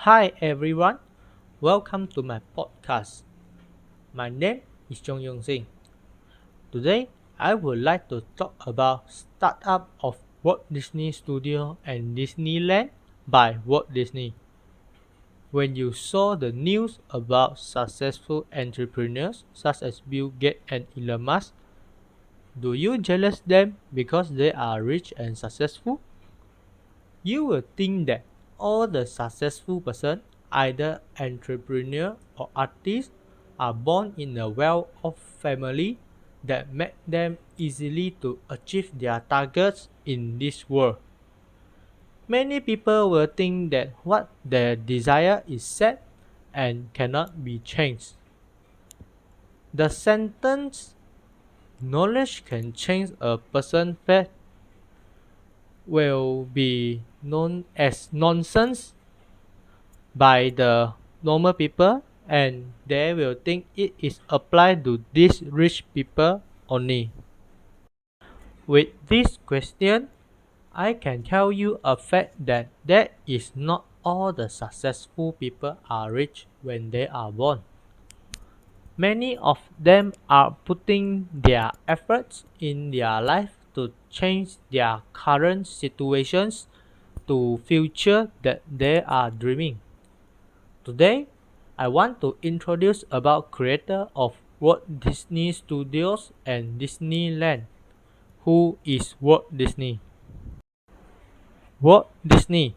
Hi everyone, welcome to my podcast. My name is Jong Yong Sing. Today, I would like to talk about startup of Walt Disney Studio and Disneyland by Walt Disney. When you saw the news about successful entrepreneurs such as Bill Gates and Elon Musk, do you jealous them because they are rich and successful? You will think that all the successful person, either entrepreneur or artist, are born in a well-off family that make them easily to achieve their targets in this world. Many people will think that what they desire is set and cannot be changed. The sentence knowledge can change a person's fate will be known as nonsense by the normal people, and they will think it is applied to these rich people only. With this question, I can tell you a fact that is not all the successful people are rich when they are born. Many of them are putting their efforts in their life to change their current situations to future that they are dreaming. Today, I want to introduce about creator of Walt Disney Studios and Disneyland, who is Walt Disney. Walt Disney,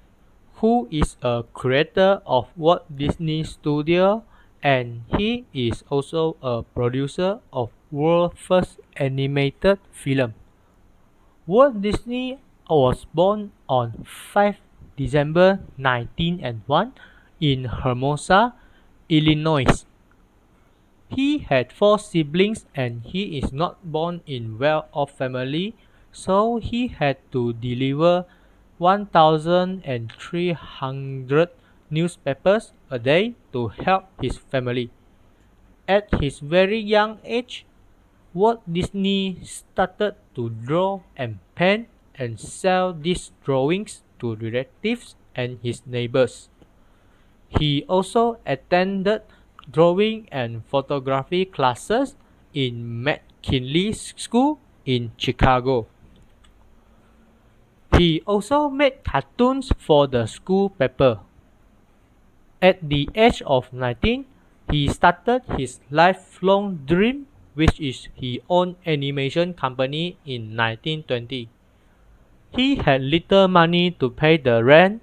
who is a creator of Walt Disney Studio, and he is also a producer of world's first animated film. Walt Disney was born on 5 December 1901 in Hermosa, Illinois. He had 4 siblings and he is not born in well-off family, so he had to deliver 1,300 newspapers a day to help his family. At his very young age, Walt Disney started to draw and paint and sell these drawings to relatives and his neighbors. He also attended drawing and photography classes in McKinley School in Chicago. He also made cartoons for the school paper. At the age of 19, he started his lifelong dream, which is he owned animation company in 1920. He had little money to pay the rent,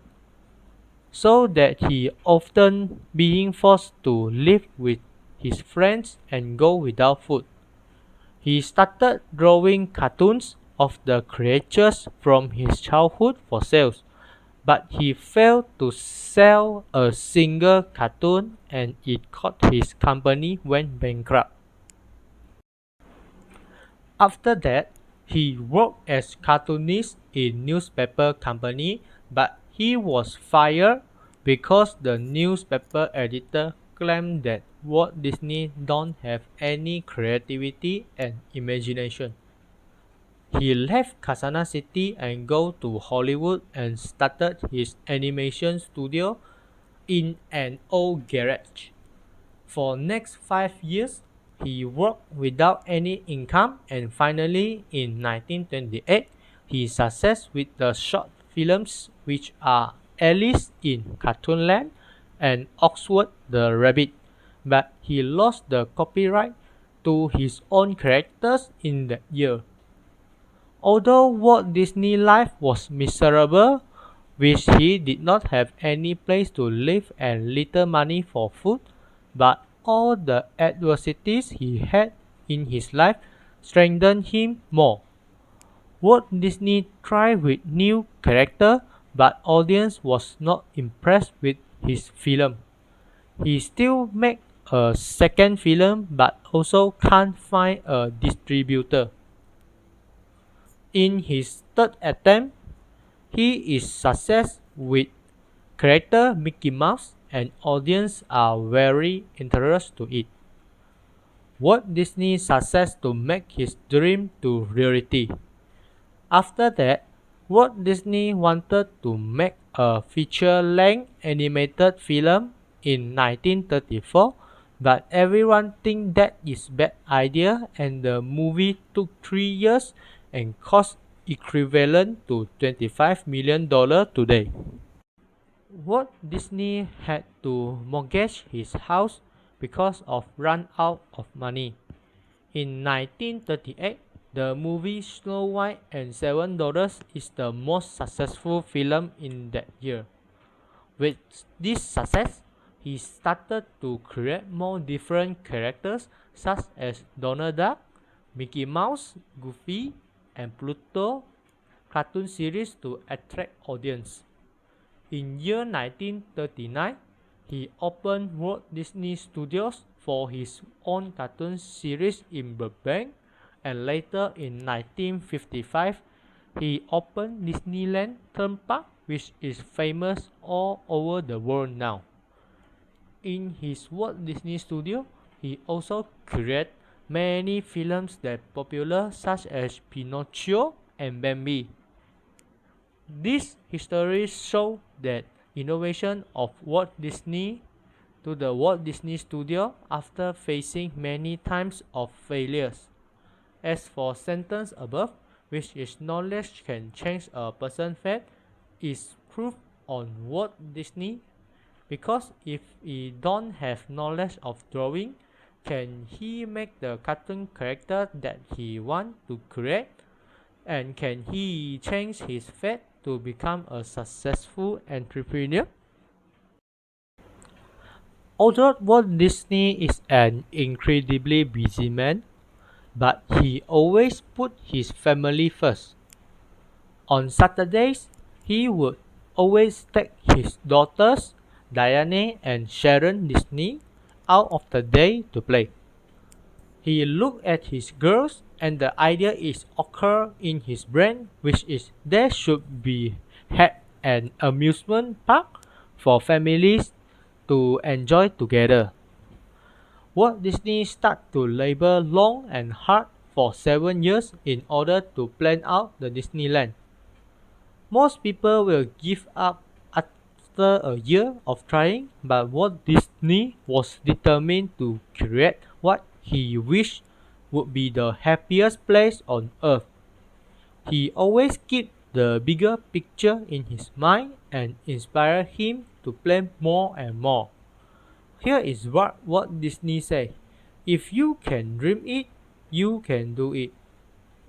so that he often being forced to live with his friends and go without food. He started drawing cartoons of the creatures from his childhood for sales, but he failed to sell a single cartoon and it cost his company went bankrupt. After that, he worked as cartoonist in newspaper company, but he was fired because the newspaper editor claimed that Walt Disney don't have any creativity and imagination. He left Kansas City and go to Hollywood and started his animation studio in an old garage. For next 5 years, he worked without any income, and finally in 1928, he success with the short films which are Alice in Cartoonland and Oxford the Rabbit, but he lost the copyright to his own characters in that year. Although Walt Disney's life was miserable, which he did not have any place to live and little money for food, but all the adversities he had in his life strengthened him more. Walt Disney tried with new character, but audience was not impressed with his film. He still made a second film, but also can't find a distributor. In his third attempt, he is success with character Mickey Mouse, and audience are very interested to it. Walt Disney success to make his dream to reality. After that, Walt Disney wanted to make a feature-length animated film in 1934, but everyone thinks that is a bad idea, and the movie took 3 years and cost equivalent to $25 million today. Walt Disney had to mortgage his house because of run out of money. In 1938, the movie Snow White and Seven Dwarfs is the most successful film in that year. With this success, he started to create more different characters such as Donald Duck, Mickey Mouse, Goofy, and Pluto cartoon series to attract audience. In year 1939, he opened Walt Disney Studios for his own cartoon series in Burbank, and later in 1955, he opened Disneyland theme park, which is famous all over the world now. In his Walt Disney Studio, he also created many films that are popular, such as Pinocchio and Bambi. This history shows that innovation of Walt Disney to the Walt Disney Studio after facing many times of failures. As for sentence above, which is knowledge can change a person's fate, is proof on Walt Disney, because if he don't have knowledge of drawing, can he make the cartoon character that he want to create? And can he change his fate to become a successful entrepreneur? Although Walt Disney is an incredibly busy man, but he always put his family first. On Saturdays, he would always take his daughters, Diane and Sharon Disney, out of the day to play. He looked at his girls, and the idea is occur in his brain, which is there should be had an amusement park for families to enjoy together. Walt Disney started to labor long and hard for 7 years in order to plan out the Disneyland. Most people will give up after a year of trying, but Walt Disney was determined to create what he wished would be the happiest place on earth. He always kept the bigger picture in his mind and inspired him to plan more and more. Here is what Walt Disney said: "If you can dream it, you can do it."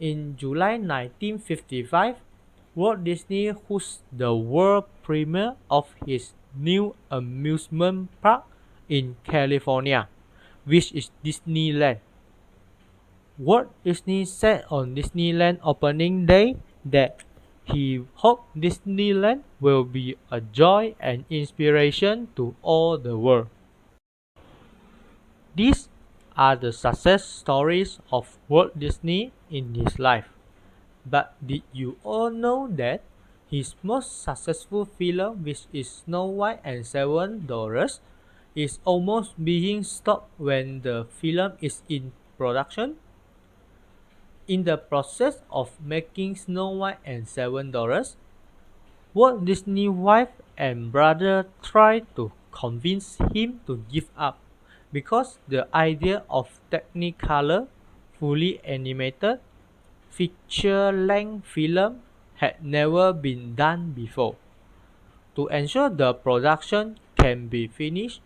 In July 1955, Walt Disney hosted the world premiere of his new amusement park in California, which is Disneyland. Walt Disney said on Disneyland opening day that he hoped Disneyland will be a joy and inspiration to all the world. These are the success stories of Walt Disney in his life. But did you all know that his most successful film, which is Snow White and Seven Dwarfs, is almost being stopped when the film is in production? In the process of making Snow White and Seven Dwarfs, Walt Disney's wife and brother tried to convince him to give up, because the idea of Technicolor, fully animated, feature-length film had never been done before. To ensure the production can be finished,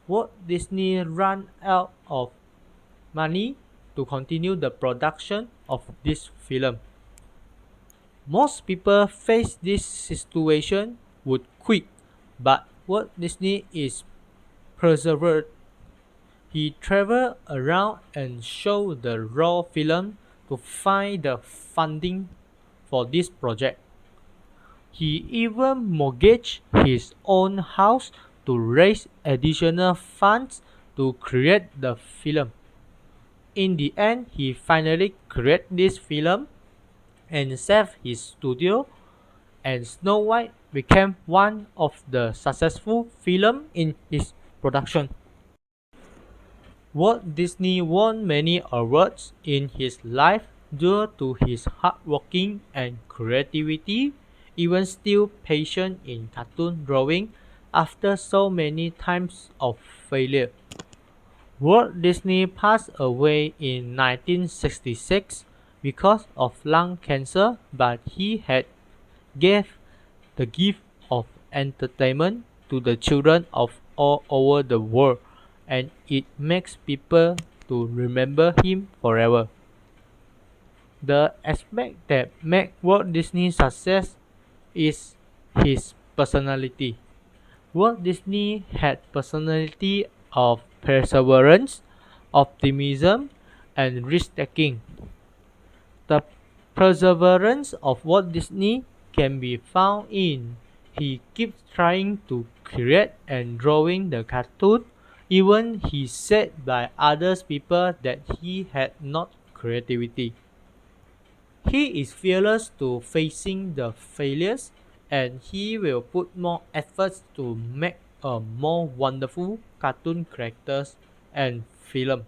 Walt Disney ran out of money to continue the production of this film. Most people face this situation would quit, but Walt Disney is persevered. He traveled around and showed the raw film to find the funding for this project. He even mortgaged his own house to raise additional funds to create the film. In the end, he finally created this film and saved his studio, and Snow White became one of the successful films in his production. Walt Disney won many awards in his life, due to his hard working and creativity, even still patient in cartoon drawing after so many times of failure. Walt Disney passed away in 1966 because of lung cancer, but he had gave the gift of entertainment to the children of all over the world, and it makes people to remember him forever. The aspect that made Walt Disney success is his personality. Walt Disney had personality of perseverance, optimism, and risk-taking. The perseverance of Walt Disney can be found in he keeps trying to create and drawing the cartoon, even he said by others people that he had not creativity. He is fearless to facing the failures, and he will put more efforts to make a more wonderful cartoon characters and film.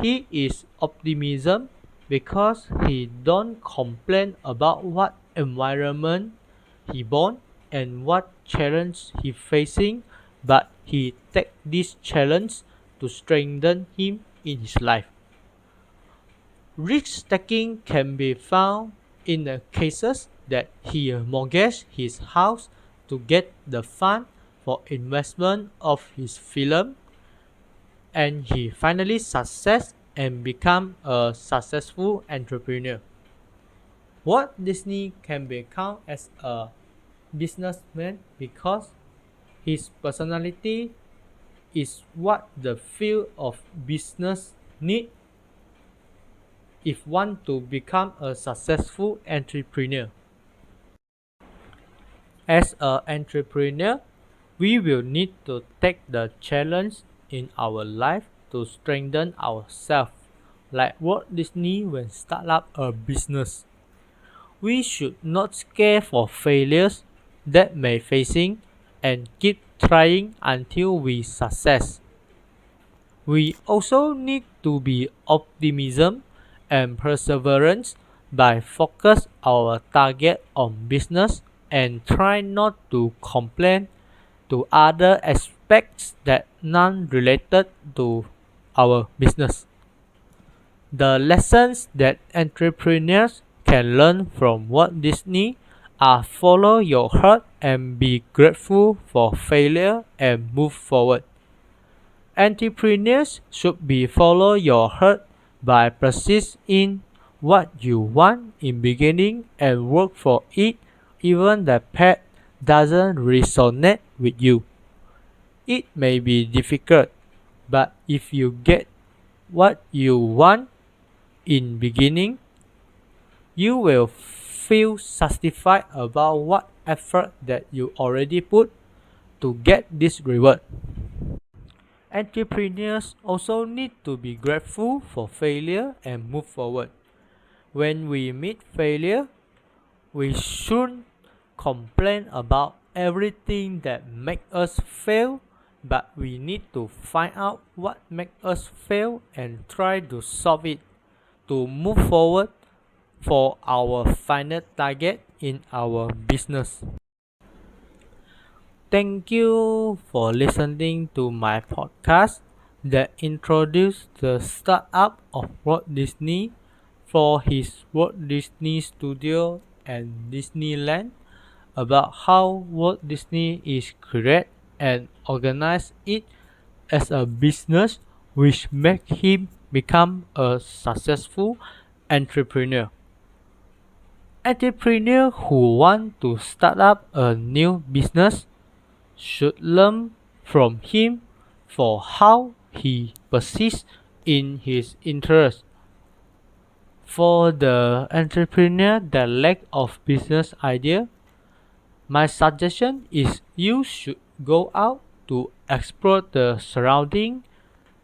He is optimism because he don't complain about what environment he born and what challenge he facing, but he take this challenge to strengthen him in his life. Risk taking can be found in the cases that he mortgaged his house to get the fund for investment of his film, and he finally success and become a successful entrepreneur. Walt Disney can be counted as a businessman because his personality is what the field of business need if one to become a successful entrepreneur. As an entrepreneur, we will need to take the challenge in our life to strengthen ourselves, like Walt Disney when start up a business. We should not scare for failures that may facing and keep trying until we success. We also need to be optimism and perseverance by focus our target on business and try not to complain to other aspects that non related to our business. The lessons that entrepreneurs can learn from Walt Disney are follow your heart and be grateful for failure and move forward. Entrepreneurs should be follow your heart by persist in what you want in beginning and work for it even the path doesn't resonate with you. It may be difficult, but if you get what you want in beginning, you will feel satisfied about what effort that you already put to get this reward. Entrepreneurs also need to be grateful for failure and move forward. When we meet failure, we shouldn't complain about everything that make us fail, but we need to find out what make us fail and try to solve it to move forward for our final target in our business. Thank you for listening to my podcast that introduced the startup of Walt Disney for his Walt Disney Studio and Disneyland, about how Walt Disney is create and organize it as a business, which make him become a successful entrepreneur. Entrepreneurs who want to start up a new business should learn from him for how he persists in his interest. For the entrepreneur that lack of business idea, my suggestion is you should go out to explore the surrounding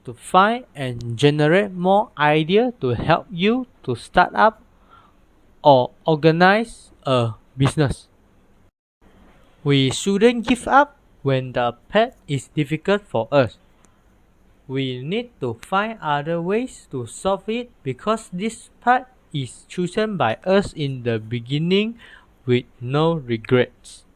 to find and generate more idea to help you to start up or organize a business. We shouldn't give up when the path is difficult for us. we need to find other ways to solve it because this part is chosen by us in the beginning with no regrets.